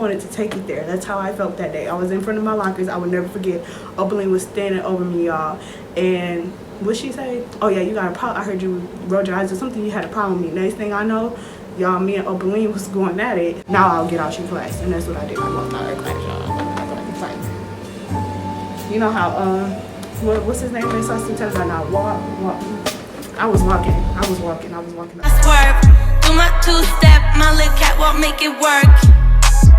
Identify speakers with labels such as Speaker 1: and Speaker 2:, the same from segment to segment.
Speaker 1: wanted to take it there. That's how I felt that day. I was in front of my lockers. I would never forget. Bullies was standing over me, y'all. And what'd she say? Oh yeah, you got a problem. I heard you rolled your eyes or something. You had a problem with me. Next thing I know, y'all, me and Bullies was going at it. Now I'll get out your class. And that's what I did. I walked out of class, y'all. You know how, what's his name? They saw some times I now walk. I was walking.
Speaker 2: I swerve, do my two-step, my little catwalk, make it work.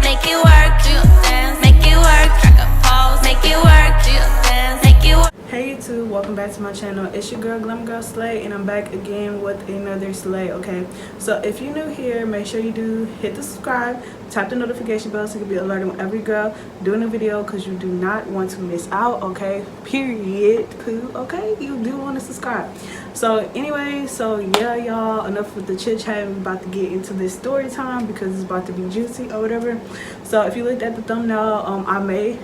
Speaker 2: Make it work, do your dance, make it work. Track a pose, make it work, do your dance, make it work.
Speaker 1: Hey YouTube, welcome back to my channel. It's your girl Glamourgirlslay, and I'm back again with another slay. Okay, so if you're new here, make sure you do hit the subscribe, tap the notification bell so you can be alerted when every girl doing a video, because you do not want to miss out. Okay, period. Okay, you do want to subscribe. So anyway, so yeah, y'all, enough with the chit chat. We're about to get into this story time because it's about to be juicy or whatever. So if you looked at the thumbnail, I may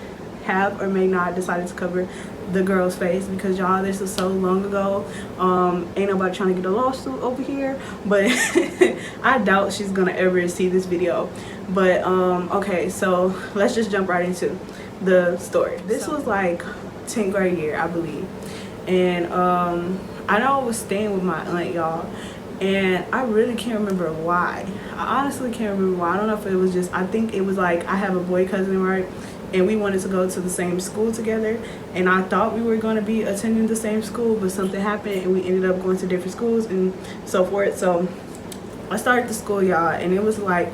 Speaker 1: have or may not decided to cover the girl's face because y'all, this is so long ago. Ain't nobody trying to get a lawsuit over here, but I doubt she's gonna ever see this video. But okay, so let's just jump right into the story. This was like 10th grade year, I believe, and I know I was staying with my aunt, y'all, and I really can't remember why. I honestly can't remember why. I don't know if it was just, I think it was like I have a boy cousin, right? And we wanted to go to the same school together, and I thought we were going to be attending the same school, but something happened and we ended up going to different schools and so forth. So I started the school, y'all, and it was like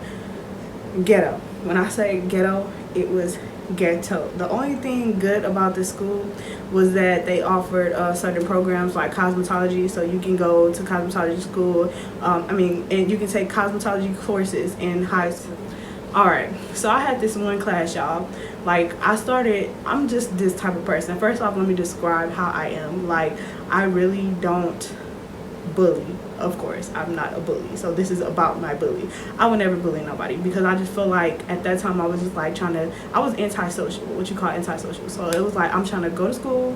Speaker 1: ghetto. When I say ghetto, it was ghetto. The only thing good about this school was that they offered certain programs like cosmetology, so you can go to cosmetology school. And you can take cosmetology courses in high school. Alright, so I had this one class, y'all. Like, I'm just this type of person. First off, let me describe how I am. Like, I really don't bully. Of course, I'm not a bully. So this is about my bully. I would never bully nobody because I just feel like at that time I was just like I was antisocial, what you call antisocial. So it was like I'm trying to go to school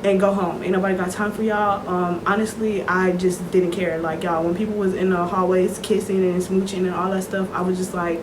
Speaker 1: and go home. Ain't nobody got time for y'all. Honestly, I just didn't care. Like, y'all, when people was in the hallways kissing and smooching and all that stuff, I was just like,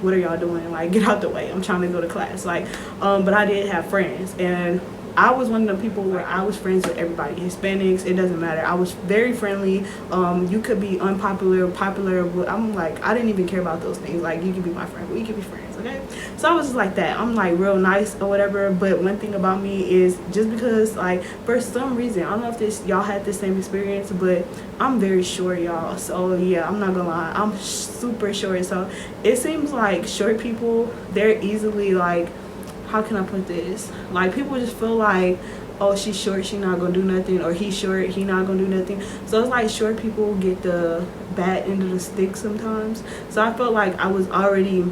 Speaker 1: what are y'all doing? Like, get out the way. I'm trying to go to class. Like, but I did have friends, and I was one of the people where I was friends with everybody. Hispanics, it doesn't matter. I was very friendly. You could be unpopular, popular, but I'm like, I didn't even care about those things. Like, you could be my friend, we could be friends, okay? So I was just like that. I'm like real nice or whatever. But one thing about me is just because, like, for some reason, I don't know if y'all had the same experience, but I'm very short, y'all. So yeah, I'm not gonna lie, I'm super short. So it seems like short people, they're easily like, how can I put this? Like, people just feel like, oh, she's short, she not gonna do nothing, or he's short, he not gonna do nothing. So it's like short people get the bad end of the stick sometimes. So I felt like I was already,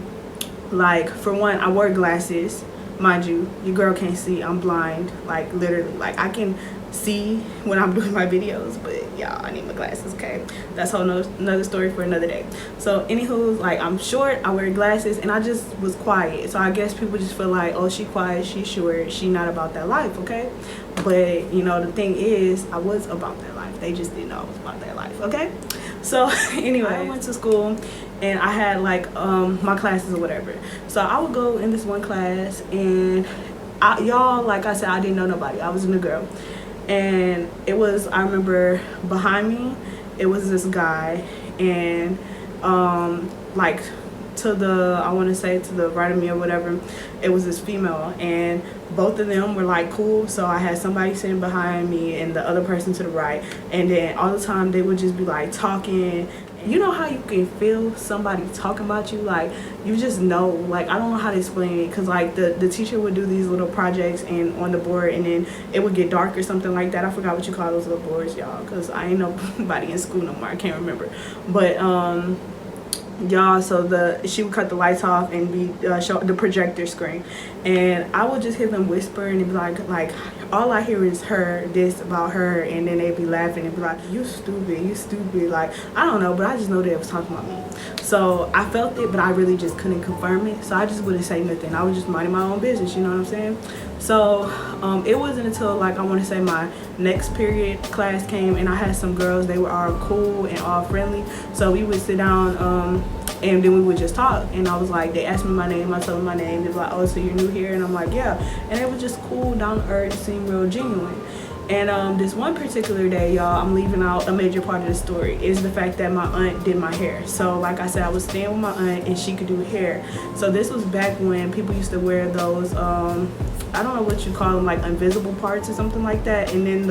Speaker 1: like, for one, I wore glasses. Mind you, your girl can't see, I'm blind. Like, literally, like, I can see when I'm doing my videos, but y'all, I need my glasses, okay? That's a whole another story for another day. So anywho, like, I'm short, I wear glasses, and I just was quiet. So I guess people just feel like, oh, she quiet, she short, she not about that life, okay? But you know, the thing is, I was about that life. They just didn't know I was about that life, okay? So anyway, I went to school and I had like my classes or whatever. So I would go in this one class, and y'all, like I said, I didn't know nobody. I was a new girl. And it was, I remember behind me, it was this guy, and like to the, I want to say to the right of me or whatever, it was this female, and both of them were like cool. So I had somebody sitting behind me and the other person to the right, and then all the time they would just be like talking. You know how you can feel somebody talking about you, like you just know, like I don't know how to explain it, because like the teacher would do these little projects and on the board, and then it would get dark or something like that. I forgot what you call those little boards, y'all, because I ain't nobody in school no more, I can't remember. But y'all, so she would cut the lights off and be show the projector screen, and I would just hear them whisper, and it'd be like all I hear is this about her, and then they'd be laughing and be like, you stupid, like I don't know, but I just know they was talking about me. So I felt it, but I really just couldn't confirm it, so I just wouldn't say nothing. I was just minding my own business, you know what I'm saying? So it wasn't until, like, I want to say my next period class came, and I had some girls, they were all cool and all friendly, so we would sit down and then we would just talk. And I was like, they asked me my name, I told them my name. They were like, oh, so you're new here? And I'm like, yeah. And it was just cool, down to earth, seemed real genuine. And this one particular day, y'all, I'm leaving out a major part of the story is the fact that my aunt did my hair. So like I said, I was staying with my aunt and she could do hair. So this was back when people used to wear those I don't know what you call them, like invisible parts or something like that, and then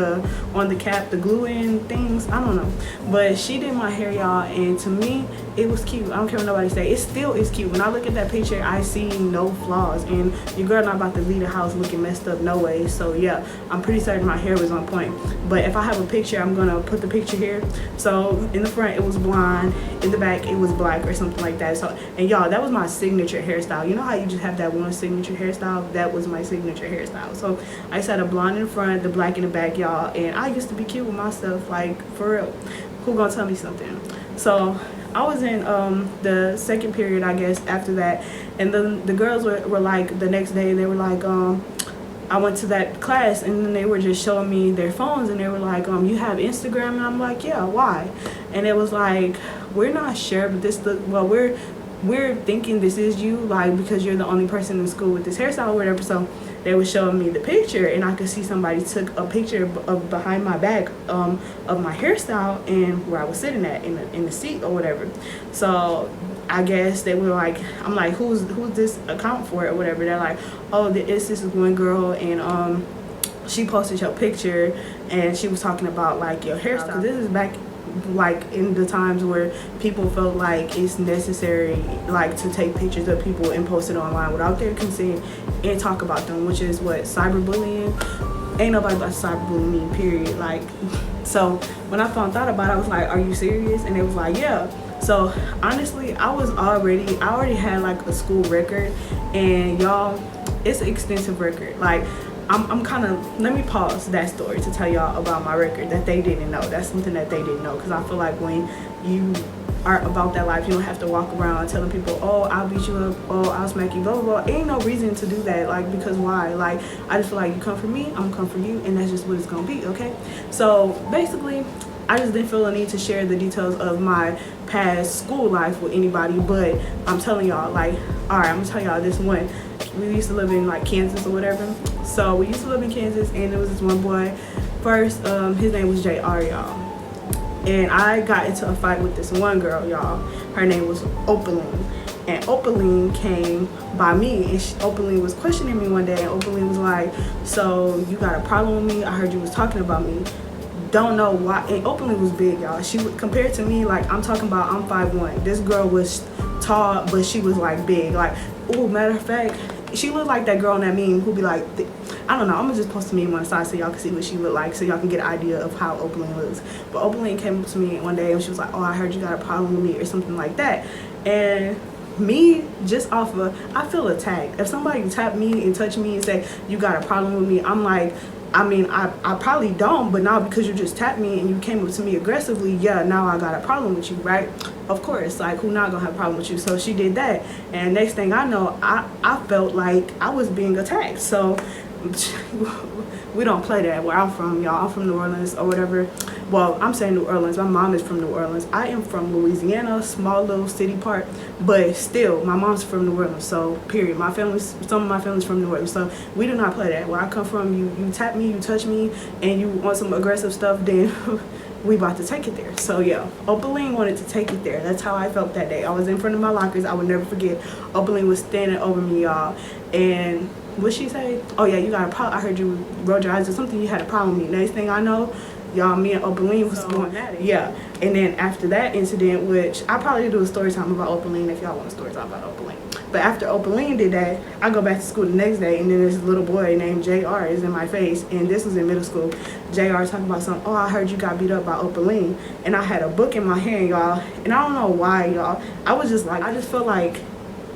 Speaker 1: on the cap, the glue-in things, I don't know. But she did my hair, y'all, and to me, it was cute. I don't care what nobody say. It still is cute. When I look at that picture, I see no flaws, and your girl not about to leave the house looking messed up, no way. So yeah, I'm pretty certain my hair was on point. But if I have a picture, I'm gonna put the picture here. So in the front, it was blonde. In the back, it was black or something like that. So, and y'all, that was my signature hairstyle. You know how you just have that one signature hairstyle? That was my signature hairstyle. So I just had a blonde in the front, the black in the back, y'all. And I used to be cute with my stuff, like for real. Who gonna tell me something? So I was in the second period, I guess, after that, and then the girls were like, the next day they were like, I went to that class, and then they were just showing me their phones, and they were like, you have Instagram? And I'm like, yeah, why? And it was like, we're not sure, but well, we're thinking this is you, like, because you're the only person in school with this hairstyle or whatever. So they were showing me the picture, and I could see somebody took a picture of behind my back of my hairstyle and where I was sitting at in the seat or whatever. So I guess they were like, I'm like, who's this account for or whatever? They're like, oh, this is one girl, and she posted your picture, and she was talking about like your hairstyle. This is back like in the times where people felt like it's necessary like to take pictures of people and post it online without their consent and talk about them, which is what cyberbullying. Ain't nobody about to cyberbully me, period. Like, so when I found out about it, I was like, are you serious? And it was like, yeah. So honestly, I already had like a school record, and y'all, it's an extensive record. Like, I'm kind of, let me pause that story to tell y'all about my record that they didn't know. That's something that they didn't know, because I feel like when you are about that life, you don't have to walk around telling people, oh, I'll beat you up, oh, I'll smack you, blah, blah, blah. Ain't no reason to do that, like, because why? Like, I just feel like you come for me, I'm come for you, and that's just what it's gonna be, okay? So basically, I just didn't feel a need to share the details of my past school life with anybody, but I'm telling y'all, like, all right, I'm gonna tell y'all this one. We used to live in like Kansas or whatever. So we used to live in Kansas, and there was this one boy. First, his name was JR, y'all. And I got into a fight with this one girl, y'all. Her name was Opaline. And Opaline came by me, and Opaline was questioning me one day, and Opaline was like, so you got a problem with me? I heard you was talking about me. Don't know why. And Opaline was big, y'all. She would, compared to me, like, I'm talking about, I'm 5'1". This girl was tall, but she was like big. Like, oh, matter of fact, she looked like that girl on that meme who be like, I don't know, I'm gonna just post a meme on the side so y'all can see what she looked like, so y'all can get an idea of how Opaline looks. But Opaline came up to me one day and she was like, oh, I heard you got a problem with me or something like that. And me, just off of, I feel attacked. If somebody tap me and touch me and say, you got a problem with me, I'm like, I mean, I probably don't, but now because you just tapped me and you came up to me aggressively, yeah, now I got a problem with you, right? Of course, like, who not gonna have a problem with you? So she did that, and next thing I know, I felt like I was being attacked. So we don't play that where I'm from, y'all. I'm from New Orleans or whatever. Well, I'm saying New Orleans. My mom is from New Orleans. I am from Louisiana, small little city part, but still, my mom's from New Orleans. So, period. Some of my family's from New Orleans. So we do not play that. Where I come from, you tap me, you touch me, and you want some aggressive stuff, then we about to take it there. So yeah, Opaline wanted to take it there. That's how I felt that day. I was in front of my lockers. I would never forget. Opaline was standing over me, y'all, and what she say? Oh yeah, you got a problem. I heard you rolled your eyes or something. You had a problem with me. Next thing I know, y'all, me and Opaline was going at it. Yeah, and then after that incident, which I probably do a story time about Opaline if y'all want a story time about Opaline. But after Opaline did that, I go back to school the next day, and then this little boy named JR is in my face, and this was in middle school. JR talking about something, oh, I heard you got beat up by Opaline, and I had a book in my hand, y'all, and I don't know why, y'all. I was just like, I just felt like,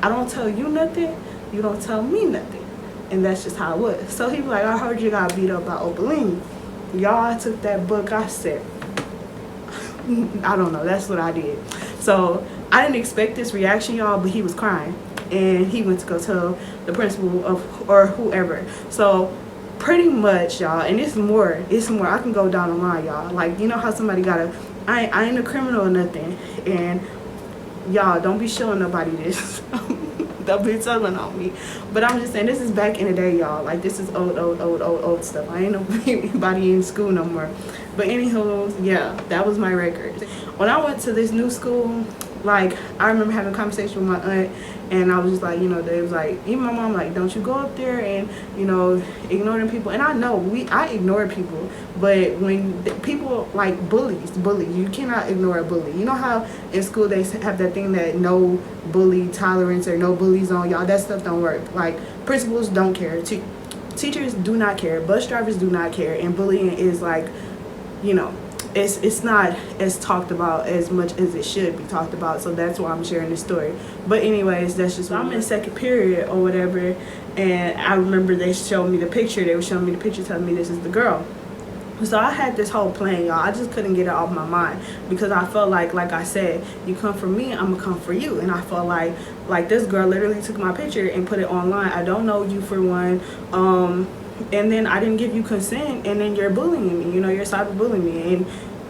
Speaker 1: I don't tell you nothing, you don't tell me nothing. And that's just how it was. So he was like, I heard you got beat up by Opaline. Y'all, I took that book, I said, I don't know, that's what I did. So I didn't expect this reaction, y'all, but he was crying. And he went to go tell the principal or whoever. So pretty much, y'all, and it's more, I can go down the line, y'all. Like, you know how somebody I ain't a criminal or nothing. And y'all don't be showing nobody this. Don't be telling on me. But I'm just saying, this is back in the day, y'all. Like, this is old stuff. I ain't nobody in school no more. But anywho, yeah, that was my record. When I went to this new school, like, I remember having a conversation with my aunt, and I was just like, you know, they was like, even my mom, like, don't you go up there and, you know, ignore them people. And I know I ignore people, but when people like bullies, you cannot ignore a bully. You know how in school they have that thing that no bully tolerance or no bullies on y'all? That stuff don't work. Like, principals don't care, teachers do not care, bus drivers do not care, and bullying is like, you know, it's not as talked about as much as it should be talked about. So that's why I'm sharing this story. But anyways, that's just, I'm in second period or whatever, and I remember they showed me the picture. They were showing me the picture, telling me this is the girl. So I had this whole plan, y'all. I just couldn't get it off my mind because I felt like I said, you come for me, I'm gonna come for you. And I felt like this girl literally took my picture and put it online. I don't know you, for one, and then I didn't give you consent, and then you're bullying me, you know, you're cyberbullying me. And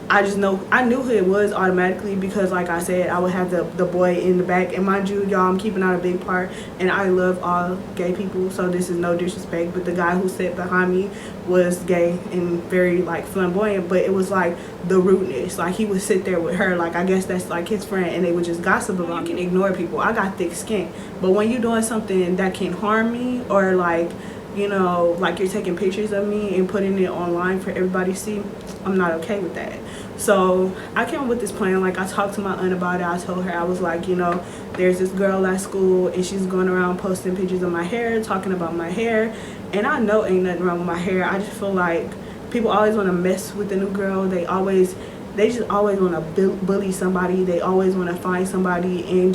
Speaker 1: I just know, I knew who it was automatically because, like I said, I would have the boy in the back. And mind you, y'all, I'm keeping out a big part, and I love all gay people, so this is no disrespect, but the guy who sat behind me was gay and very, like, flamboyant, but it was like the rudeness. Like, he would sit there with her, like, I guess that's like his friend, and they would just gossip about me. You can ignore people. I got thick skin, but when you're doing something that can harm me, or like, you know, like you're taking pictures of me and putting it online for everybody to see, I'm not okay with that. So I came up with this plan. Like, I talked to my aunt about it. I told her, I was like, you know, there's this girl at school, and she's going around posting pictures of my hair, talking about my hair, and I know ain't nothing wrong with my hair. I just feel like people always want to mess with the new girl. They just always want to bully somebody. They always want to find somebody, and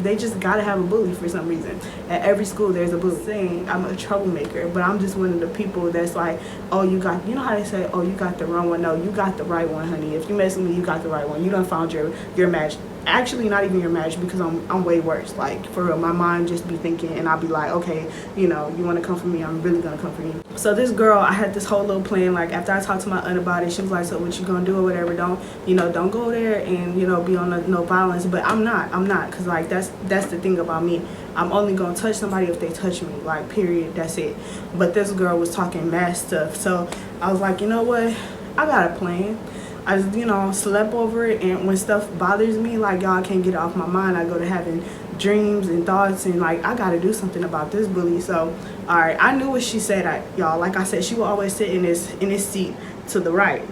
Speaker 1: they just gotta have a bully for some reason. At every school there's a bully. Saying I'm a troublemaker, but I'm just one of the people that's like, oh, you know how they say, oh, you got the wrong one? No, you got the right one, honey. If you mess with me, you got the right one. You done found your match. Actually, not even your match, because I'm way worse. Like, for real, my mind just be thinking, and I'll be like, okay, you know, you want to come for me, I'm really gonna come for you. So this girl, I had this whole little plan. Like, after I talked to my aunt about it, she was like, so what you gonna do or whatever? Don't go there and, you know, be on no violence. But I'm not, because, like, that's the thing about me. I'm only gonna touch somebody if they touch me, like, period, that's it. But this girl was talking mad stuff, so I was like, you know what, I got a plan. I just, you know, slept over it, and when stuff bothers me, like, y'all can't get it off my mind, I go to having dreams and thoughts, and, like, I gotta do something about this bully. So, alright, I knew what she said, y'all. Like I said, she will always sit in this seat to the right.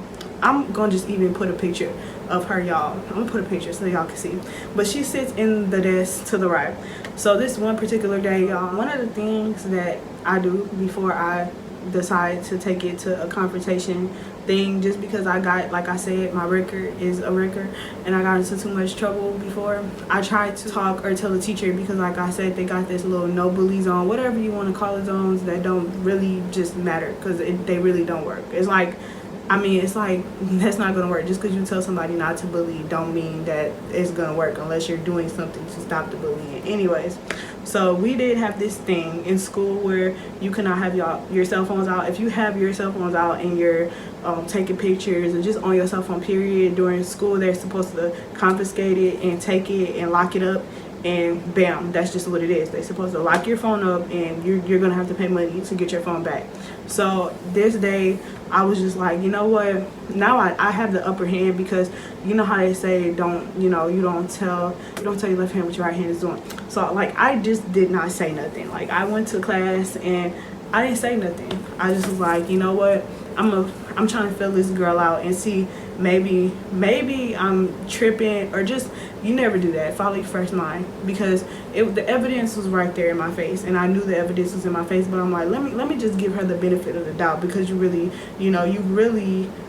Speaker 1: I'm gonna just even put a picture of her, y'all. I'm gonna put a picture so y'all can see. But she sits in the desk to the right. So this one particular day, y'all, one of the things that I do before I decide to take it to a confrontation thing, just because I got, like I said, my record is a record, and I got into too much trouble before, I tried to talk or tell the teacher, because, like I said, they got this little no bully zone, whatever you want to call it, zones that don't really just matter, because they really don't work. It's like, I mean, it's like, that's not gonna work. Just because you tell somebody not to bully don't mean that it's gonna work unless you're doing something to stop the bullying. Anyways, so we did have this thing in school where you cannot have your cell phones out. If you have your cell phones out and you're taking pictures or just on your cell phone, period, during school, they're supposed to confiscate it and take it and lock it up. And bam, that's just what it is. They're supposed to lock your phone up, and you're gonna have to pay money to get your phone back. So this day, I was just like, you know what? Now I have the upper hand, because you know how they say, you don't tell your left hand what your right hand is doing. So, like, I just did not say nothing. Like, I went to class and I didn't say nothing. I just was like, you know what? I'm trying to fill this girl out and see, maybe I'm tripping, or just, you never do that. Follow your first mind, because the evidence was right there in my face, and I knew the evidence was in my face. But I'm like, let me just give her the benefit of the doubt, because you really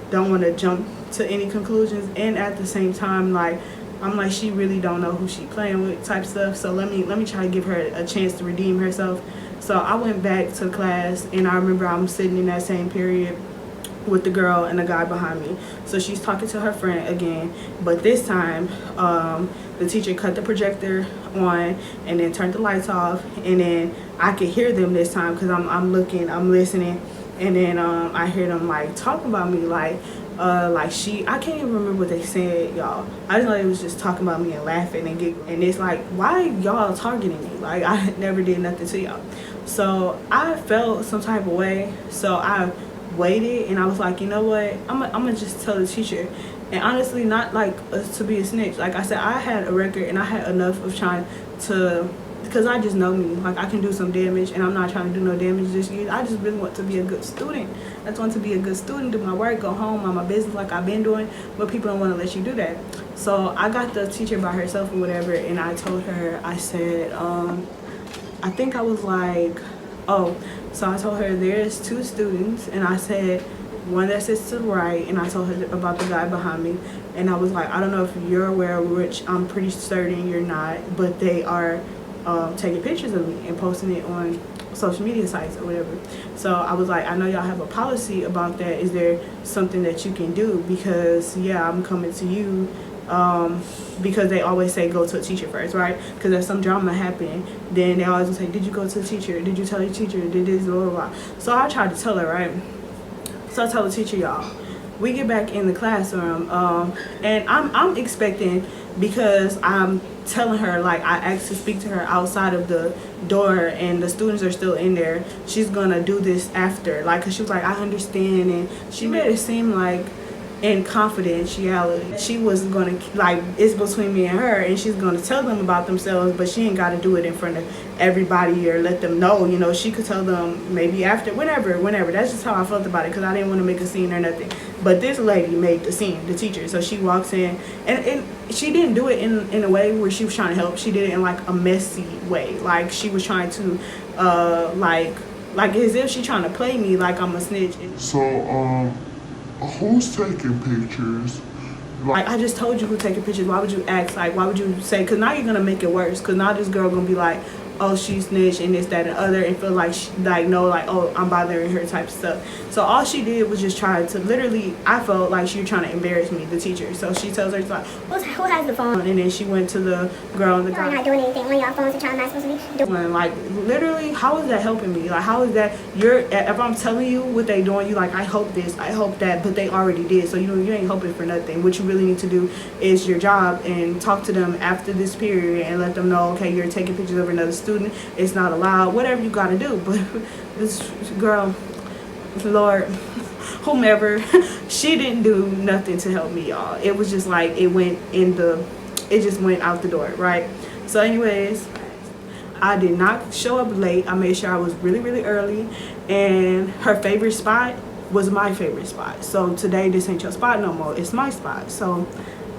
Speaker 1: don't want to jump to any conclusions, and at the same time, like, I'm like, she really don't know who she playing with type stuff. So let me try to give her a chance to redeem herself. So I went back to class, and I remember I'm sitting in that same period with the girl and the guy behind me. So she's talking to her friend again, but this time the teacher cut the projector on and then turned the lights off, and then I could hear them this time, because I'm listening, and then I hear them, like, talking about me, like, like I can't even remember what they said, y'all. I just know it was just talking about me and laughing and giggling. And it's like, why y'all targeting me? Like, I never did nothing to y'all. So I felt some type of way. So I waited and I was like, you know what? I'm gonna just tell the teacher. And honestly, not like to be a snitch. Like I said, I had a record and I had enough of trying to, because I just know me. Like, I can do some damage, and I'm not trying to do no damage this year. I just really want to be a good student. I just want to be a good student, do my work, go home, mind my business like I've been doing, but people don't want to let you do that. So I got the teacher by herself or whatever, and I told her, I said, I think I was like, oh, so I told her there's 2 students, and I said, one that sits to the right, and I told her about the guy behind me, and I was like, I don't know if you're aware, which I'm pretty certain you're not, but they are taking pictures of me and posting it on social media sites or whatever. So I was like, I know y'all have a policy about that. Is there something that you can do? Because yeah, I'm coming to you because they always say go to a teacher first, right? Because if some drama happened, then they always say, did you go to the teacher? Did you tell your teacher? Did this, blah, blah, blah. So I tried to tell her, right? So I tell the teacher, y'all, we get back in the classroom, and I'm expecting, because I'm telling her, like, I asked to speak to her outside of the door and the students are still in there, she's gonna do this after, like, because she was like, I understand, and she made it seem like in confidentiality she was gonna, like, it's between me and her, and she's gonna tell them about themselves, but she ain't gotta do it in front of everybody or let them know, you know. She could tell them maybe after, whenever. That's just how I felt about it, because I didn't want to make a scene or nothing. But this lady made the scene, the teacher. So she walks in, and she didn't do it in a way where she was trying to help. She did it in like a messy way, like she was trying to like as if she trying to play me like I'm a snitch.
Speaker 3: So who's taking pictures?
Speaker 1: Like, I just told you who taking pictures. Why would you ask? Like, why would you say? Because now you're gonna make it worse. Because now this girl gonna be like, oh, she snitched and this, that, and other, and feel like oh, I'm bothering her type of stuff. So all she did was just try to, literally, I felt like she was trying to embarrass me, the teacher. So she tells her, like,
Speaker 4: who has the phone?
Speaker 1: And then she went to the girl and the guy.
Speaker 4: You're not doing anything on your phones to try. Am I supposed to be doing?
Speaker 1: Like, literally, how is that helping me? Like, how is that, if I'm telling you what they doing, you like, I hope this, I hope that, but they already did. So, you know, you ain't hoping for nothing. What you really need to do is your job and talk to them after this period and let them know, okay, you're taking pictures of another student. It's not allowed, whatever you got to do. But this girl, Lord, whomever, she didn't do nothing to help me, y'all. It was just like, it just went out the door, right? So anyways, I did not show up late. I made sure I was really, really early, and her favorite spot was my favorite spot. So today, this ain't your spot no more, it's my spot. So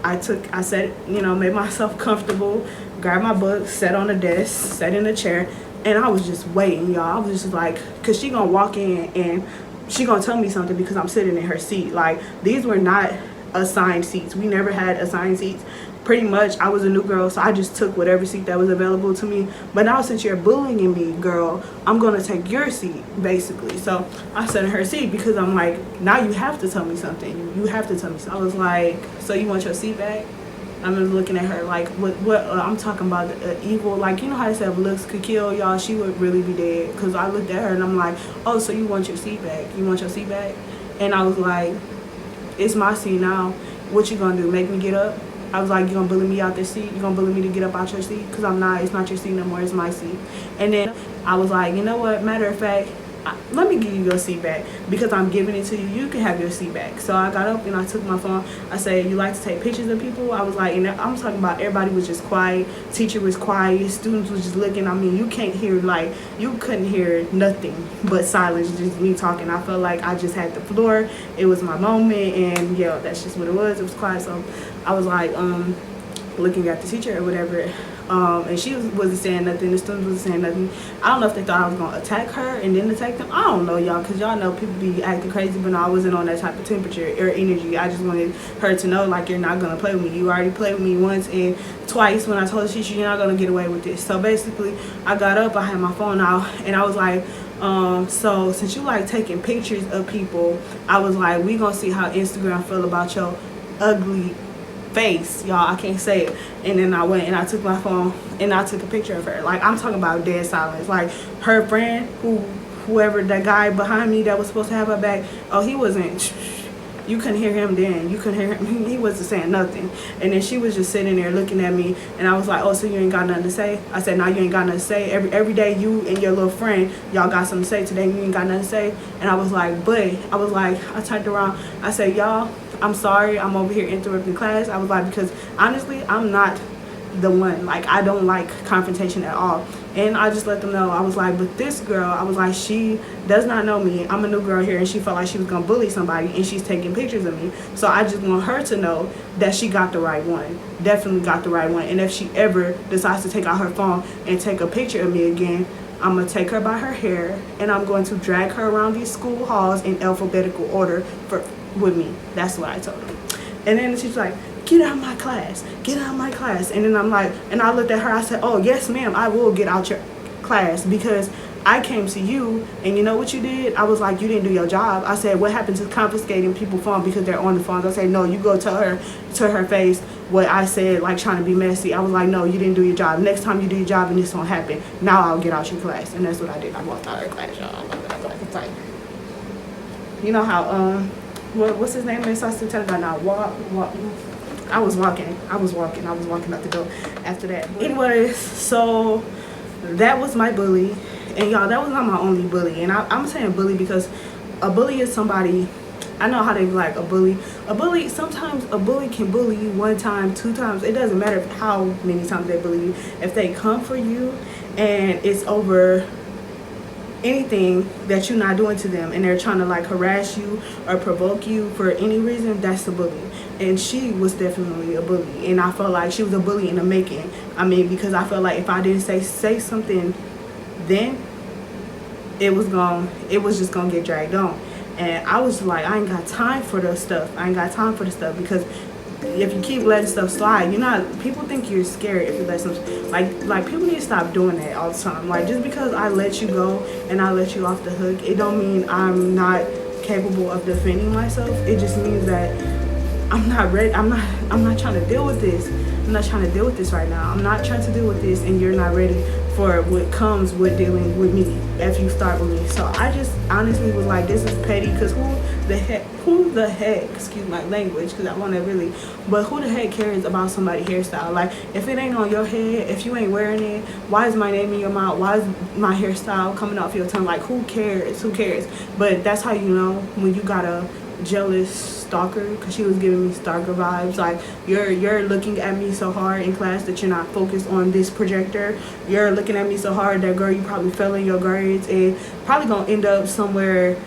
Speaker 1: I said, you know, made myself comfortable, grabbed my book, sat on the desk, sat in a chair, and I was just waiting, y'all. I was just like, cause she gonna walk in and she gonna tell me something because I'm sitting in her seat. Like, these were not assigned seats. We never had assigned seats. Pretty much, I was a new girl, so I just took whatever seat that was available to me. But now, since you're bullying me, girl, I'm gonna take your seat, basically. So I sat in her seat because I'm like, now you have to tell me something. You have to tell me something. I was like, so you want your seat back? I'm just looking at her like, what I'm talking about, evil, like, you know how they say looks could kill, y'all. She would really be dead. Because I looked at her and I'm like, oh, so you want your seat back? You want your seat back? And I was like, it's my seat now. What you gonna do, make me get up? I was like, you gonna bully me out this seat? You gonna bully me to get up out your seat? Because I'm not, it's not your seat no more, it's my seat. And then I was like, you know what, matter of fact, let me give you your seat back because I'm giving it to you. You can have your seat back. So I got up and I took my phone. I said, you like to take pictures of people? I was like, and I'm talking about everybody was just quiet. Teacher was quiet. Students was just looking. I mean, you can't hear, like, you couldn't hear nothing but silence, just me talking. I felt like I just had the floor. It was my moment, and yeah, that's just what it was. It was quiet. So I was like, looking at the teacher or whatever. And she wasn't saying nothing. The students wasn't saying nothing. I don't know if they thought I was gonna attack her and then attack them. I don't know, y'all, because y'all know people be acting crazy, but no, I wasn't on that type of temperature or energy. I just wanted her to know, like, you're not gonna play with me. You already played with me once and twice when I told the teacher you're not gonna get away with this. So basically, I got up, I had my phone out, and I was like, so since you like taking pictures of people, I was like, we gonna see how Instagram feel about your ugly face, y'all. I can't say it. And then I went and I took my phone and I took a picture of her. Like, I'm talking about dead silence. Like, her friend, whoever, that guy behind me that was supposed to have her back, oh, he wasn't you couldn't hear him then. You couldn't hear him. He wasn't saying nothing. And then she was just sitting there looking at me, and I was like, oh, so you ain't got nothing to say? I said, no, you ain't got nothing to say. Every day you and your little friend, y'all got something to say. Today you ain't got nothing to say. And I was like, but I turned around. I said, y'all, I'm sorry. I'm over here interrupting class. I was like, because honestly, I'm not the one. Like, I don't like confrontation at all. And I just let them know. I was like, but this girl, I was like, she does not know me. I'm a new girl here, and she felt like she was gonna bully somebody, and she's taking pictures of me. So I just want her to know that she got the right one. Definitely got the right one. And if she ever decides to take out her phone and take a picture of me again, I'm gonna take her by her hair, and I'm going to drag her around these school halls in alphabetical order with me. That's what I told her. And then she's like, get out of my class, get out of my class. And then I'm like, and I looked at her, I said, oh, yes, ma'am, I will get out your class, because I came to you, and you know what you did? I was like, you didn't do your job. I said, what happened to confiscating people's phone because they're on the phones? I said, no, you go tell her to her face what I said, like trying to be messy. I was like, no, you didn't do your job. Next time you do your job and this won't happen, now I'll get out your class. And that's what I did. I walked out of her class, y'all. You know how, what's his name? So I still tell her now, walk. I was walking out the door after that. Anyways, so that was my bully. And y'all, that was not my only bully. And I'm saying bully because a bully is somebody, I know how they be like a bully. Sometimes a bully can bully you 1 time, 2 times. It doesn't matter how many times they bully you. If they come for you and it's over anything that you're not doing to them, and they're trying to like harass you or provoke you for any reason, that's a bully. And she was definitely a bully, and I felt like she was a bully in the making. I mean, because I felt like if I didn't say something then, it was just gonna get dragged on. And I was like, I ain't got time for the stuff. Because if you keep letting stuff slide, people think you're scared if you let some, like people need to stop doing that all the time. Like, just because I let you go and I let you off the hook, it don't mean I'm not capable of defending myself. It just means that I'm not ready. I'm not trying to deal with this. I'm not trying to deal with this right now. I'm not trying to deal with this, and you're not ready for what comes with dealing with me if you start with me. So I just honestly was like, this is petty, because who the heck, excuse my language, because I want to really, but who the heck cares about somebody's hairstyle? Like, if it ain't on your head, if you ain't wearing it, why is my name in your mouth? Why is my hairstyle coming off your tongue? Like, who cares? But that's how you know when you got a jealous stalker, because she was giving me stalker vibes. Like, you're looking at me so hard in class that you're not focused on this projector. You're looking at me so hard that, girl, you probably failing your grades and probably gonna end up somewhere,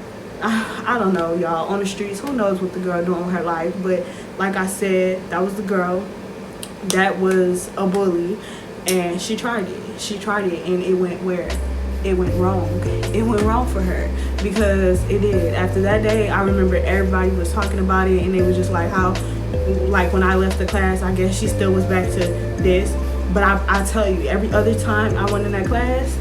Speaker 1: I don't know, y'all, on the streets. Who knows what the girl doing with her life? But like I said, that was the girl that was a bully, and she tried it, and it went where? It went wrong. It went wrong for her, because it did. After that day, I remember everybody was talking about it, and it was just like how, like, when I left the class, I guess she still was back to this. But I tell you, every other time I went in that class,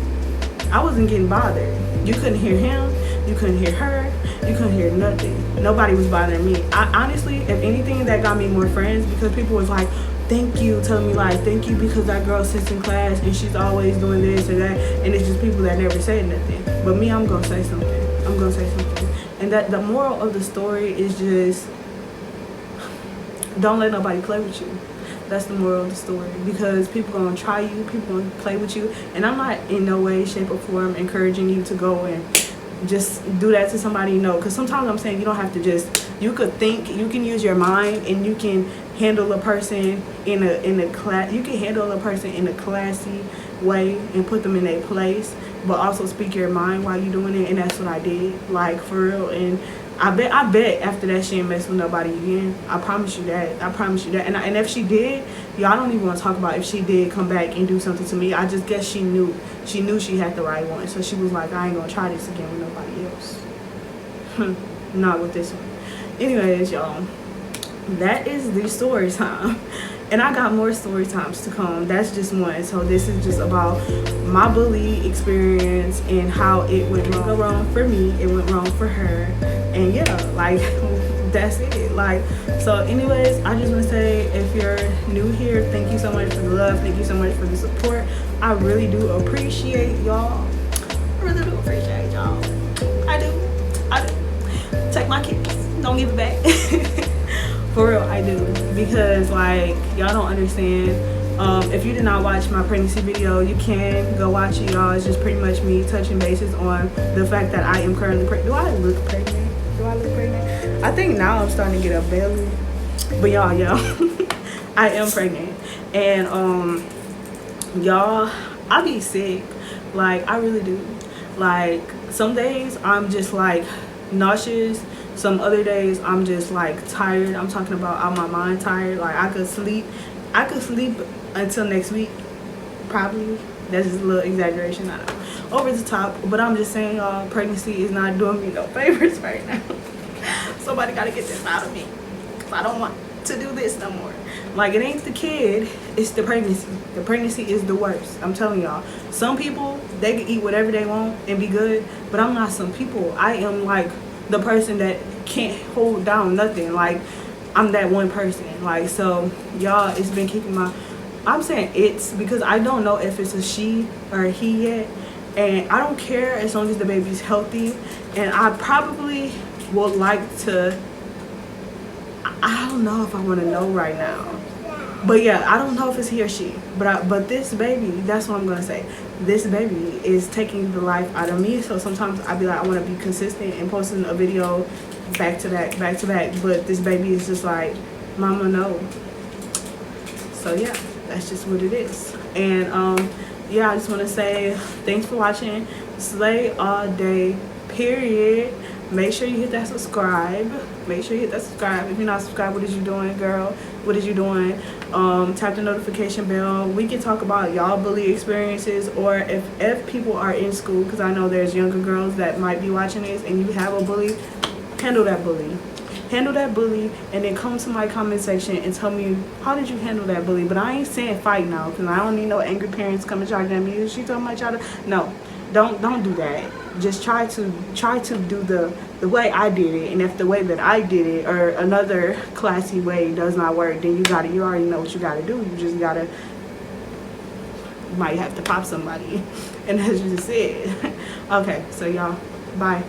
Speaker 1: I wasn't getting bothered. You couldn't hear him, you couldn't hear her, you couldn't hear nothing. Nobody was bothering me. I honestly, if anything, that got me more friends, because people was like, thank you, telling me like, thank you because that girl sits in class and she's always doing this or that. And it's just people that never say nothing. But me, I'm gonna say something. And that the moral of the story is just, don't let nobody play with you. That's the moral of the story, because people gonna try you, people gonna play with you. And I'm not in no way, shape, or form encouraging you to go and just do that to somebody you know. Because sometimes I'm saying you don't have to just, you could think, you can use your mind, and you can handle a person in a class. You can handle a person in a classy way and put them in their place, but also speak your mind while you're doing it. And that's what I did, like, for real. And I bet after that she ain't mess with nobody again. I promise you that. And if she did, y'all don't even want to talk about if she did come back and do something to me. I just guess she knew she had the right one. So she was like, I ain't gonna try this again with nobody else. Not with this one. Anyways, y'all, that is the story time. And I got more story times to come. That's just one. So this is just about my bully experience and how it went wrong for me. It went wrong for her. And yeah, like, that's it. Like, so anyways, I just want to say, if you're new here, thank you so much for the love. Thank you so much for the support. I really do appreciate y'all. I really do appreciate y'all. I do. Take my kids. don't give it back. For real, I do, because like y'all don't understand. If you did not watch my pregnancy video, you can go watch it, y'all. It's just pretty much me touching bases on the fact that I am currently pregnant. Do I look pregnant? Do I look pregnant? I think now I'm starting to get a belly, but y'all, I am pregnant, and y'all, I be sick, like I really do. Like some days I'm just like nauseous. Some other days I'm just like tired. I'm talking about out my mind tired. Like I could sleep until next week, probably. That's just a little exaggeration, I know, over the top, but I'm just saying, y'all, pregnancy is not doing me no favors right now. Somebody gotta get this out of me, because I don't want to do this no more. Like, it ain't the kid, it's the pregnancy. The pregnancy is the worst. I'm telling y'all. Some people, they can eat whatever they want and be good, but I'm not some people. I am like the person that can't hold down nothing. Like, I'm that one person. Like, so y'all, it's been keeping my, I'm saying it's because I don't know if it's a she or a he yet, and I don't care as long as the baby's healthy. And I probably would like to, I don't know if I want to know right now, but yeah, I don't know if it's he or she, but this baby, that's what I'm gonna say, this baby is taking the life out of me. So sometimes I be like, I want to be consistent and posting a video back to back, but this baby is just like, mama, no. So yeah, that's just what it is. And yeah, I just want to say thanks for watching. Slay all day, period. Make sure you hit that subscribe. Make sure you hit that subscribe. If you're not subscribed, what is you doing, girl? What is you doing? Tap the notification bell. We can talk about y'all bully experiences, or if people are in school, because I know there's younger girls that might be watching this and you have a bully, handle that bully. Handle that bully, and then come to my comment section and tell me, how did you handle that bully? But I ain't saying fight now, because I don't need no angry parents coming charging at me. She talking about y'all to, no, don't do that. Just try to do the way I did it, and if the way that I did it or another classy way does not work, then you already know what you gotta do. You just gotta, might have to pop somebody, and as you just said. Okay, so y'all, bye.